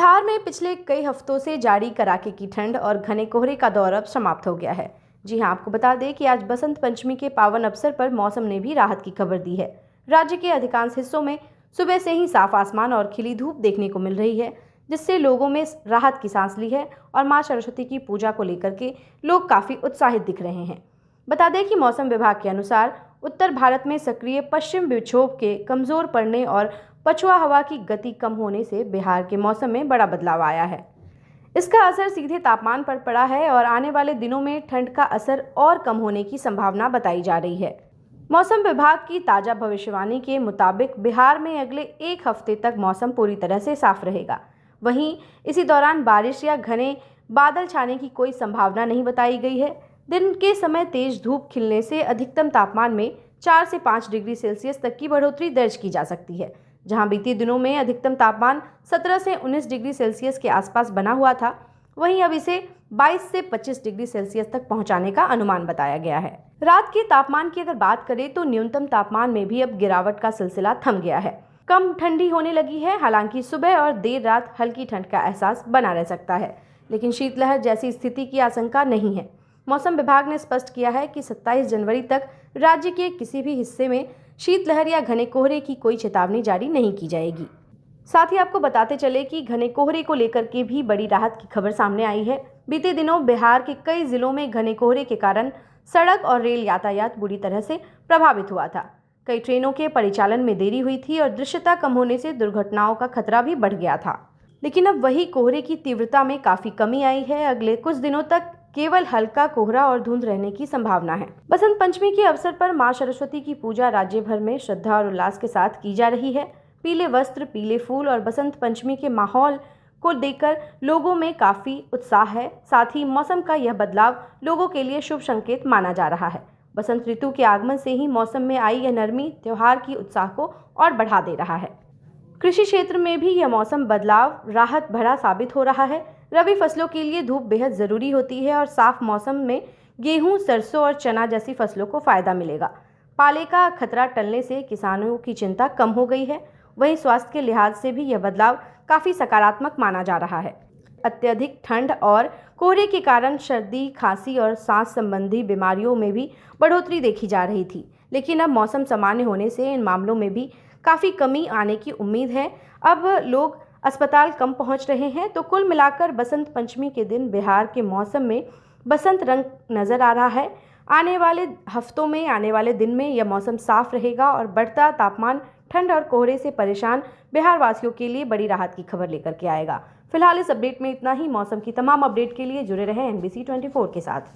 बिहार में पिछले कई हफ्तों से जारी कड़ाके की ठंड और घने कोहरे का दौर अब समाप्त हो गया है। जी हां, आपको बता दें कि आज बसंत पंचमी के पावन अवसर पर मौसम ने भी राहत की खबर दी है। राज्य के अधिकांश हिस्सों में सुबह से ही साफ आसमान और खिली धूप देखने को मिल रही है, जिससे लोगों में राहत की सांस ली है और मां सरस्वती की पूजा को लेकर के लोग काफी उत्साहित दिख रहे हैं। बता दें कि मौसम विभाग के अनुसार उत्तर भारत में सक्रिय पश्चिम विक्षोभ के कमजोर पड़ने और पछुआ हवा की गति कम होने से बिहार के मौसम में बड़ा बदलाव आया है। इसका असर सीधे तापमान पर पड़ा है और आने वाले दिनों में ठंड का असर और कम होने की संभावना बताई जा रही है। मौसम विभाग की ताजा भविष्यवाणी के मुताबिक बिहार में अगले एक हफ्ते तक मौसम पूरी तरह से साफ रहेगा। वहीं इसी दौरान बारिश या घने बादल छाने की कोई संभावना नहीं बताई गई है। दिन के समय तेज धूप खिलने से अधिकतम तापमान में 4 से 5 डिग्री सेल्सियस तक की बढ़ोतरी दर्ज की जा सकती है। जहां बीते दिनों में अधिकतम तापमान 17 से 19 डिग्री सेल्सियस के आसपास बना हुआ था, वहीं अब इसे 22 से 25 डिग्री सेल्सियस तक पहुंचाने का अनुमान बताया गया है। रात के तापमान की अगर बात करें तो न्यूनतम तापमान में भी अब गिरावट का सिलसिला थम गया है। कम ठंडी होने लगी है। हालांकि सुबह और देर रात हल्की ठंड का एहसास बना रह सकता है, लेकिन शीतलहर जैसी स्थिति की आशंका नहीं है। मौसम विभाग ने स्पष्ट किया है कि 27 जनवरी तक राज्य के किसी भी हिस्से में शीतलहर या घने कोहरे की कोई चेतावनी जारी नहीं की जाएगी। साथ ही आपको बताते चले कि घने कोहरे को लेकर के भी बड़ी राहत की खबर सामने आई है। बीते दिनों बिहार के कई जिलों में घने कोहरे के कारण सड़क और रेल यातायात बुरी तरह से प्रभावित हुआ था। कई ट्रेनों के परिचालन में देरी हुई थी और दृश्यता कम होने से दुर्घटनाओं का खतरा भी बढ़ गया था। लेकिन अब वही कोहरे की तीव्रता में काफी कमी आई है। अगले कुछ दिनों तक केवल हल्का कोहरा और धुंध रहने की संभावना है। बसंत पंचमी के अवसर पर मां सरस्वती की पूजा राज्य भर में श्रद्धा और उल्लास के साथ की जा रही है। पीले वस्त्र, पीले फूल और बसंत पंचमी के माहौल को देखकर लोगों में काफी उत्साह है। साथ ही मौसम का यह बदलाव लोगों के लिए शुभ संकेत माना जा रहा है। बसंत ऋतु के आगमन से ही मौसम में आई यह नरमी त्योहार की उत्साह को और बढ़ा दे रहा है। कृषि क्षेत्र में भी यह मौसम बदलाव राहत भरा साबित हो रहा है। रबी फसलों के लिए धूप बेहद जरूरी होती है और साफ मौसम में गेहूं, सरसों और चना जैसी फसलों को फायदा मिलेगा। पाले का खतरा टलने से किसानों की चिंता कम हो गई है। वहीं स्वास्थ्य के लिहाज से भी यह बदलाव काफी सकारात्मक माना जा रहा है। अत्यधिक ठंड और कोहरे के कारण सर्दी, खांसी और सांस संबंधी बीमारियों में भी बढ़ोतरी देखी जा रही थी, लेकिन अब मौसम सामान्य होने से इन मामलों में भी काफ़ी कमी आने की उम्मीद है। अब लोग अस्पताल कम पहुंच रहे हैं। तो कुल मिलाकर बसंत पंचमी के दिन बिहार के मौसम में बसंत रंग नज़र आ रहा है। आने वाले हफ्तों में, आने वाले दिन में यह मौसम साफ रहेगा और बढ़ता तापमान ठंड और कोहरे से परेशान बिहार वासियों के लिए बड़ी राहत की खबर लेकर के आएगा। फिलहाल इस अपडेट में इतना ही। मौसम की तमाम अपडेट के लिए जुड़े रहें NBC 24 के साथ।